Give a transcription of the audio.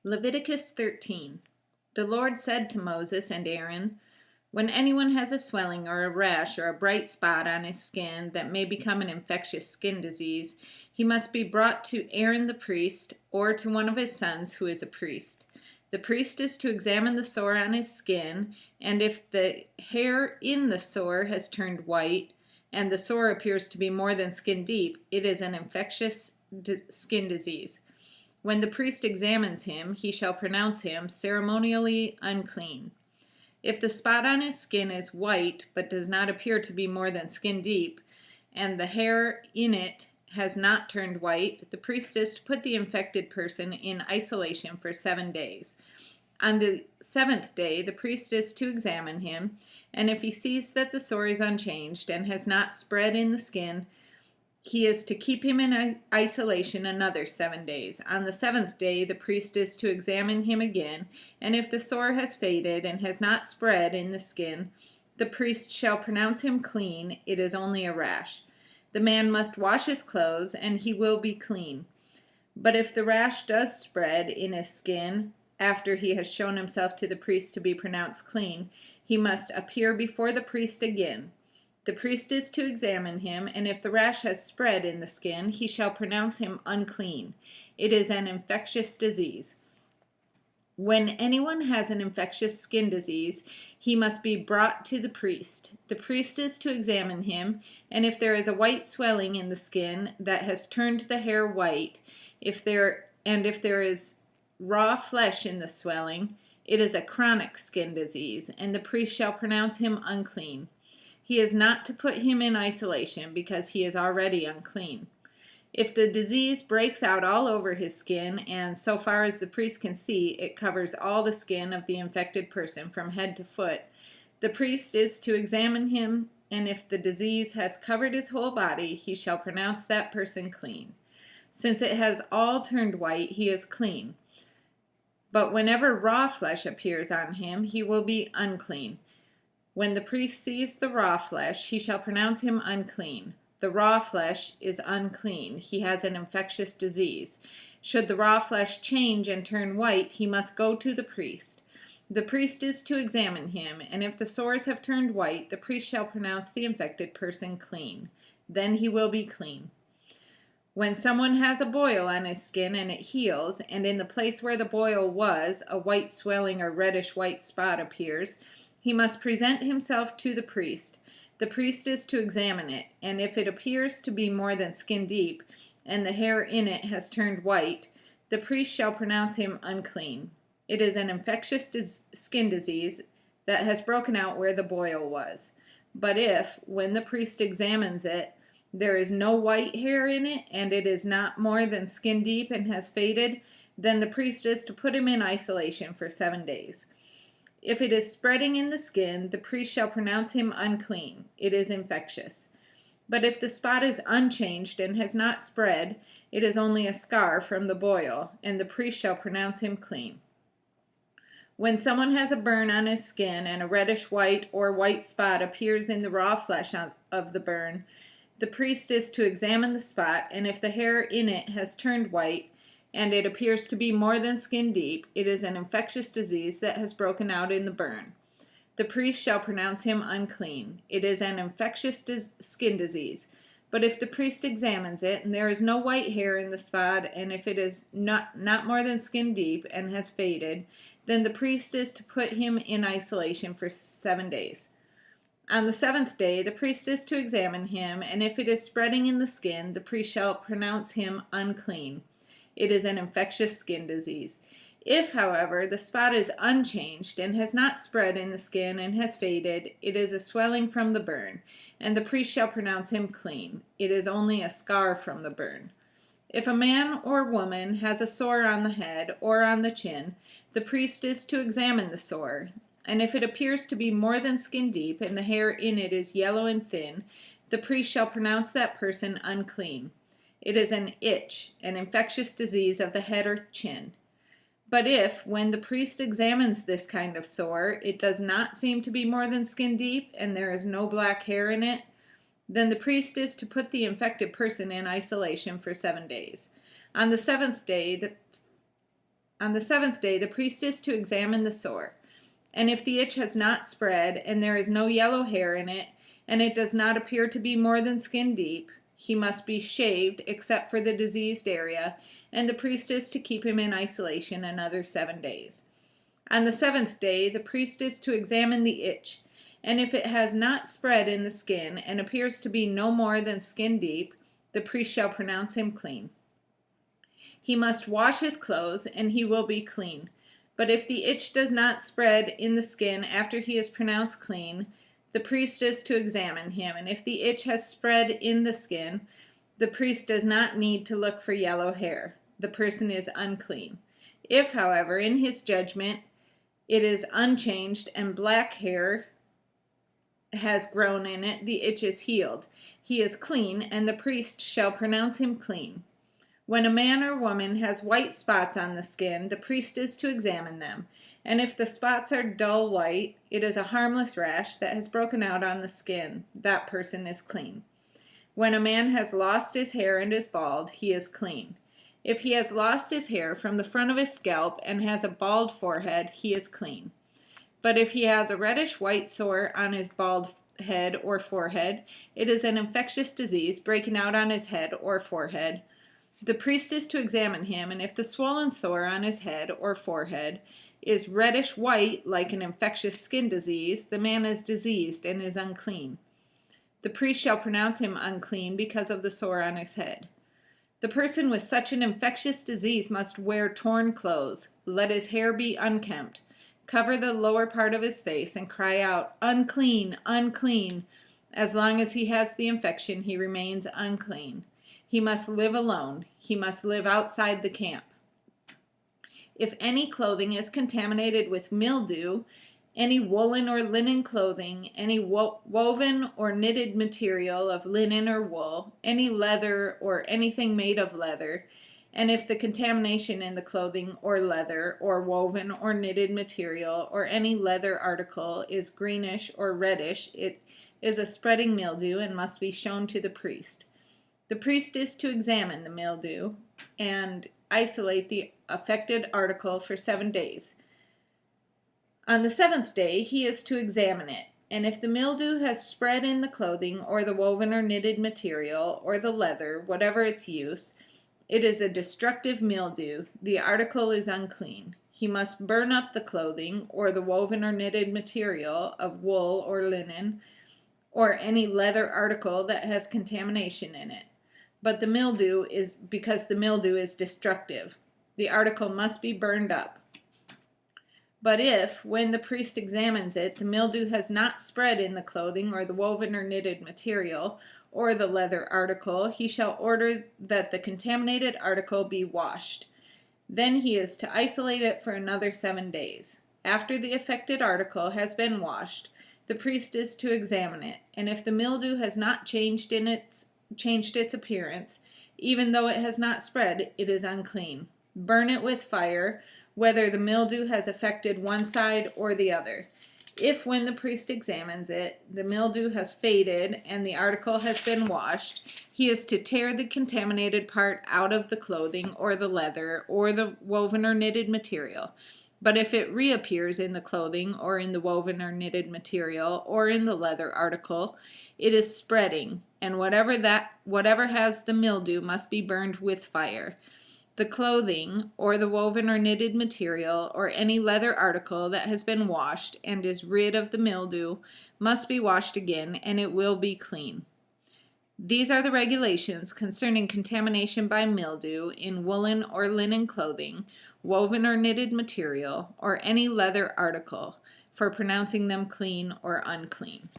Leviticus 13. The Lord said to Moses and Aaron, "When anyone has a swelling or a rash or a bright spot on his skin that may become an infectious skin disease, he must be brought to Aaron the priest or to one of his sons who is a priest. The priest is to examine the sore on his skin, and if the hair in the sore has turned white, and the sore appears to be more than skin deep, it is an infectious skin disease. When the priest examines him, he shall pronounce him ceremonially unclean. If the spot on his skin is white but does not appear to be more than skin deep, and the hair in it has not turned white, the priest is to put the infected person in isolation for 7 days. On the 7th day, the priest is to examine him, and if he sees that the sore is unchanged and has not spread in the skin, he is to keep him in isolation another 7 days. On the 7th day, the priest is to examine him again, and if the sore has faded and has not spread in the skin, the priest shall pronounce him clean. It is only a rash. The man must wash his clothes, and he will be clean. But if the rash does spread in his skin, after he has shown himself to the priest to be pronounced clean, he must appear before the priest again. The priest is to examine him, and if the rash has spread in the skin, he shall pronounce him unclean. It is an infectious disease. When anyone has an infectious skin disease, he must be brought to the priest. The priest is to examine him, and if there is a white swelling in the skin that has turned the hair white, if there is raw flesh in the swelling, it is a chronic skin disease, and the priest shall pronounce him unclean. He is not to put him in isolation because he is already unclean. If the disease breaks out all over his skin, and so far as the priest can see, it covers all the skin of the infected person from head to foot, the priest is to examine him, and if the disease has covered his whole body, he shall pronounce that person clean. Since it has all turned white, he is clean. But whenever raw flesh appears on him, he will be unclean. When the priest sees the raw flesh, he shall pronounce him unclean. The raw flesh is unclean. He has an infectious disease. Should the raw flesh change and turn white, he must go to the priest. The priest is to examine him, and if the sores have turned white, the priest shall pronounce the infected person clean. Then he will be clean. When someone has a boil on his skin and it heals, and in the place where the boil was, a white swelling or reddish white spot appears, he must present himself to the priest. The priest is to examine it, and if it appears to be more than skin deep, and the hair in it has turned white, the priest shall pronounce him unclean. It is an infectious skin disease that has broken out where the boil was. But if, when the priest examines it, there is no white hair in it, and it is not more than skin deep and has faded, then the priest is to put him in isolation for 7 days. If it is spreading in the skin, the priest shall pronounce him unclean. It is infectious. But if the spot is unchanged and has not spread, it is only a scar from the boil, and the priest shall pronounce him clean. When someone has a burn on his skin and a reddish white or white spot appears in the raw flesh of the burn, the priest is to examine the spot, and if the hair in it has turned white, and it appears to be more than skin deep, it is an infectious disease that has broken out in the burn. The priest shall pronounce him unclean. It is an infectious skin disease. But if the priest examines it, and there is no white hair in the spot, and if it is not more than skin deep and has faded, then the priest is to put him in isolation for 7 days. On the 7th day, the priest is to examine him, and if it is spreading in the skin, the priest shall pronounce him unclean. It is an infectious skin disease. If, however, the spot is unchanged and has not spread in the skin and has faded, it is a swelling from the burn, and the priest shall pronounce him clean. It is only a scar from the burn. If a man or woman has a sore on the head or on the chin, the priest is to examine the sore, and if it appears to be more than skin deep and the hair in it is yellow and thin, the priest shall pronounce that person unclean. It is an itch, an infectious disease of the head or chin. But if, when the priest examines this kind of sore, it does not seem to be more than skin deep and there is no black hair in it, then the priest is to put the infected person in isolation for 7 days. On the 7th day, the On the 7th day, the priest is to examine the sore. And if the itch has not spread, and there is no yellow hair in it, and it does not appear to be more than skin deep, he must be shaved except for the diseased area, and the priest is to keep him in isolation another 7 days. On the 7th day, the priest is to examine the itch, and if it has not spread in the skin and appears to be no more than skin deep, the priest shall pronounce him clean. He must wash his clothes, and he will be clean. But if the itch does not spread in the skin after he is pronounced clean, the priest is to examine him, and if the itch has spread in the skin, the priest does not need to look for yellow hair. The person is unclean. If, however, in his judgment, it is unchanged and black hair has grown in it, the itch is healed. He is clean, and the priest shall pronounce him clean. When a man or woman has white spots on the skin, the priest is to examine them, and if the spots are dull white, it is a harmless rash that has broken out on the skin. That person is clean. When a man has lost his hair and is bald, he is clean. If he has lost his hair from the front of his scalp and has a bald forehead, he is clean. But if he has a reddish-white sore on his bald head or forehead, it is an infectious disease breaking out on his head or forehead. The priest is to examine him, and if the swollen sore on his head or forehead is reddish-white like an infectious skin disease, the man is diseased and is unclean. The priest shall pronounce him unclean because of the sore on his head. The person with such an infectious disease must wear torn clothes, let his hair be unkempt, cover the lower part of his face, and cry out, "Unclean, unclean." As long as he has the infection, he remains unclean. He must live alone. He must live outside the camp. If any clothing is contaminated with mildew, any woolen or linen clothing, any woven or knitted material of linen or wool, any leather or anything made of leather, and if the contamination in the clothing or leather or woven or knitted material or any leather article is greenish or reddish, it is a spreading mildew and must be shown to the priest. The priest is to examine the mildew and isolate the affected article for 7 days. On the 7th day, he is to examine it, and if the mildew has spread in the clothing or the woven or knitted material or the leather, whatever its use, it is a destructive mildew. The article is unclean. He must burn up the clothing or the woven or knitted material of wool or linen or any leather article that has contamination in it. But the mildew is destructive. The article must be burned up. But if, when the priest examines it, the mildew has not spread in the clothing or the woven or knitted material or the leather article, he shall order that the contaminated article be washed. Then he is to isolate it for another 7 days. After the affected article has been washed, the priest is to examine it, and if the mildew has not changed its appearance, even though it has not spread, it is unclean. Burn it with fire, whether the mildew has affected one side or the other. If, when the priest examines it, the mildew has faded and the article has been washed, he is to tear the contaminated part out of the clothing or the leather or the woven or knitted material. But if it reappears in the clothing or in the woven or knitted material or in the leather article, it is spreading, and whatever has the mildew must be burned with fire. The clothing or the woven or knitted material or any leather article that has been washed and is rid of the mildew must be washed again, and it will be clean. These are the regulations concerning contamination by mildew in woolen or linen clothing, woven or knitted material, or any leather article, for pronouncing them clean or unclean.